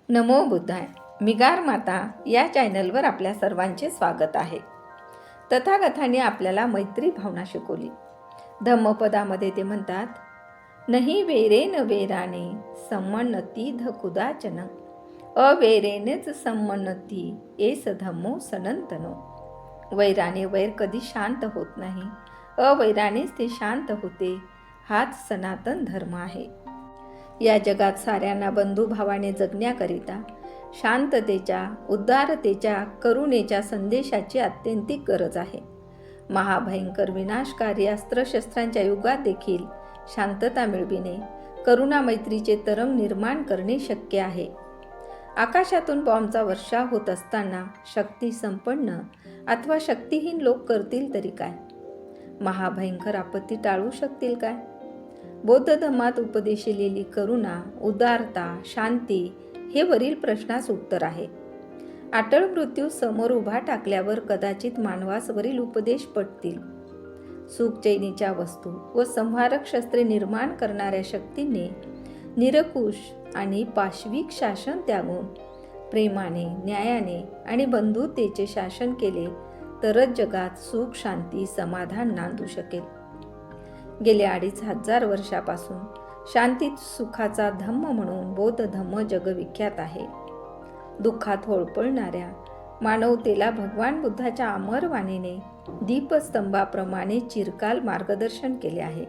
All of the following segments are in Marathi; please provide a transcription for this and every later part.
नमो बुद्धाय. मिगार माता या चॅनलवर आपल्या सर्वांचे स्वागत आहे. तथागतांनी आपल्याला मैत्री भावना शिकवली. धम्मपदामध्ये ते म्हणतात, नहीं वेरेन वेराने सम्मन्नती कुदाचन अवेरेनेच सम्मन्नती एस धम्मो सनंतनो. वैराने वैर कधी शांत होत नाही, अवैरानेच ते शांत होते. हाच सनातन धर्म आहे. या जगात साऱ्यांना बंधुभावाने जगण्याकरिता शांततेच्या, उदारतेच्या, करुणेच्या संदेशाची अत्यंतिक गरज आहे. महाभयंकर विनाशकारी अस्त्रशस्त्रांच्या युगात देखील शांतता मिळविणे, करुणा मैत्रीचे तरंग निर्माण करणे शक्य आहे. आकाशातून बॉम्बचा वर्षाव होत असताना शक्ती संपन्न अथवा शक्तिहीन लोक करतील तरी काय? महाभयंकर आपत्ती टाळू शकतील काय? बौद्ध धर्मात उपदेशिलेली करुणा, उदारता, शांती हे वरील प्रश्नास उत्तर आहे. अटळ मृत्यू समोर उभा टाकल्यावर कदाचित मानवास वरील उपदेश पटतील. सुख चैनीच्या वस्तू व संहारक शस्त्रे निर्माण करणाऱ्या शक्तींनी निरकुश आणि पाशविक शासन त्यागून प्रेमाने, न्यायाने आणि बंधुतेचे शासन केले तरच जगात सुख, शांती, समाधान नांदू शकेल. गेल्या 2500 वर्षापासून शांतीत सुखाचा धम्म म्हणून बौद्ध धम्म जगविख्यात आहे. दुःखात होळपळणाऱ्या मानवतेला भगवान बुद्धाच्या अमर वाणीने दीपस्तंभाप्रमाणे चिरकाल मार्गदर्शन केले आहे.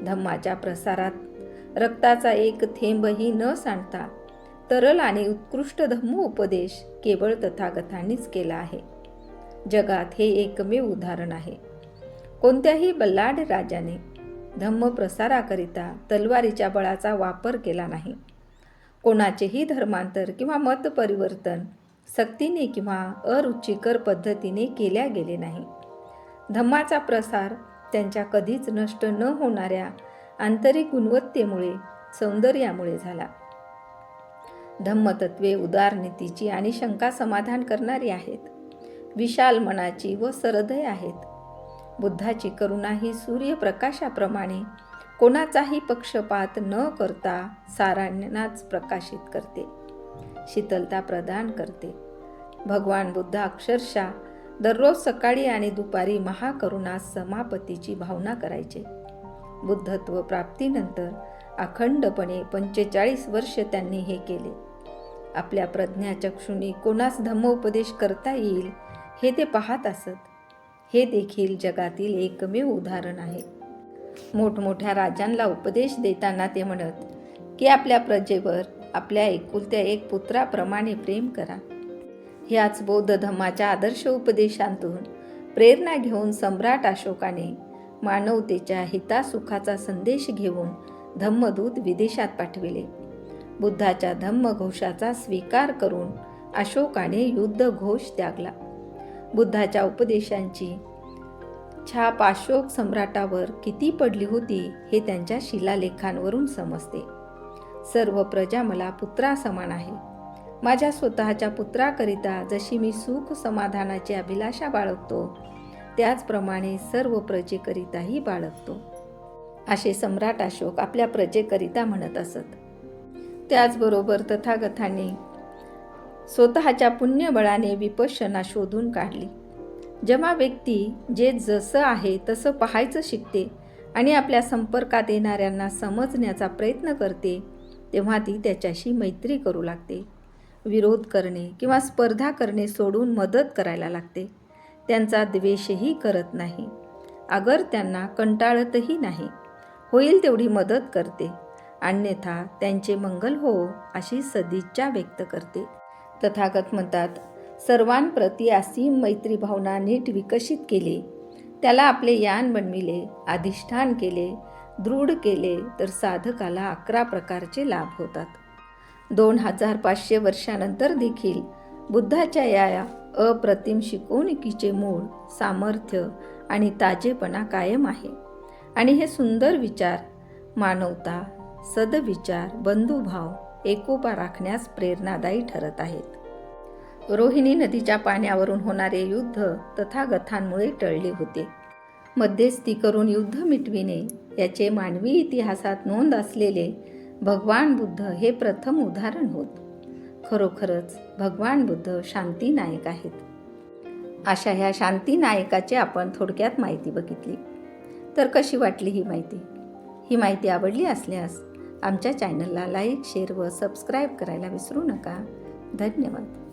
धम्माच्या प्रसारात रक्ताचा एक थेंबही न सांडता तरल आणि उत्कृष्ट धम्म उपदेश केवळ तथागतांनीच केला आहे. जगात हे एकमेव उदाहरण आहे. कोणत्याही बल्लाढ राजाने धम्म प्रसाराकरिता तलवारीच्या बळाचा वापर केला नाही. कोणाचेही धर्मांतर किंवा मत परिवर्तन सक्तीने किंवा अरुचिकर पद्धतीने केल्या गेले नाही. धम्माचा प्रसार त्यांच्या कधीच नष्ट न होणाऱ्या आंतरिक गुणवत्तेमुळे, सौंदर्यामुळे झाला. धम्मतत्वे उदारनीतीची आणि शंका समाधान करणारी आहेत, विशाल मनाची व सरदय आहेत. बुद्धाची करुणा ही सूर्यप्रकाशाप्रमाणे कोणाचाही पक्षपात न करता साऱ्यांनाच प्रकाशित करते, शीतलता प्रदान करते. भगवान बुद्ध अक्षरशः दररोज सकाळी आणि दुपारी महाकरुणा समापतीची भावना करायचे. बुद्धत्व प्राप्तीनंतर अखंडपणे 45 वर्ष त्यांनी हे केले. आपल्या प्रज्ञाचक्षुनी कोणास धम्मोपदेश करता येईल हे ते पाहत असत. हे देखील जगातील एकमेव उदाहरण आहे. मोठमोठ्या राजांना उपदेश देताना ते म्हणत की आपल्या प्रजेवर आपल्या एकुलत्या एक पुत्राप्रमाणे प्रेम करा. ह्याच बौद्ध धम्माच्या आदर्श उपदेशांतून प्रेरणा घेऊन सम्राट अशोकाने मानवतेच्या हितासुखाचा संदेश घेऊन धम्मदूत विदेशात पाठविले. बुद्धाच्या धम्मघोषाचा स्वीकार करून अशोकाने युद्धघोष त्यागला. बुद्धाच्या उपदेशांची छाप अशोक सम्राटावर किती पडली होती हे त्यांच्या शिलालेखांवरून समजते. सर्व प्रजा मला पुत्रासमान आहे. माझ्या स्वतःच्या पुत्राकरिता जशी मी सुख समाधानाची अभिलाषा बाळगतो, त्याचप्रमाणे सर्व प्रजेकरिताही बाळगतो, असे सम्राट अशोक आपल्या प्रजेकरिता म्हणत असत. त्याचबरोबर तथागतांनी स्वतःच्या पुण्यबळाने विपश्यना शोधून काढली. जेव्हा व्यक्ती जे जसं आहे तसं पाहायचं शिकते आणि आपल्या संपर्कात येणाऱ्यांना समजण्याचा प्रयत्न करते, तेव्हा ती त्याच्याशी मैत्री करू लागते. विरोध करणे किंवा स्पर्धा करणे सोडून मदत करायला लागते. त्यांचा द्वेषही करत नाही, अगर त्यांना कंटाळतही नाही. होईल तेवढी मदत करते, अन्यथा त्यांचे मंगल हो अशी सदिच्छा व्यक्त करते. तथागत म्हणतात, सर्वांप्रती असीम मैत्री भावना नीट विकसित केली, त्याला आपले यान बनविले, अधिष्ठान केले, दृढ केले तर साधकाला 11 प्रकारचे लाभ होतात. 2500 वर्षानंतर देखील बुद्धाच्या या अप्रतिम शिकवणुकीचे मूळ, सामर्थ्य आणि ताजेपणा कायम आहे. आणि हे सुंदर विचार मानवता, सदविचार, बंधुभाव, एकोपा राखण्यास प्रेरणादायी ठरत आहेत. रोहिणी नदीच्या पाण्यावरून होणारे युद्ध तथागतांमुळे टळले होते. मध्यस्थी करून युद्ध मिटविणे याचे मानवी इतिहासात नोंद असलेले भगवान बुद्ध हे प्रथम उदाहरण होत. खरोखरच भगवान बुद्ध शांती नायक आहेत. अशा ह्या शांती नायकाची आपण थोडक्यात माहिती बघितली. तर कशी वाटली ही माहिती? ही माहिती आवडली असल्यास आमच्या चॅनलला लाईक, शेअर व सबस्क्राईब करायला विसरू नका. धन्यवाद.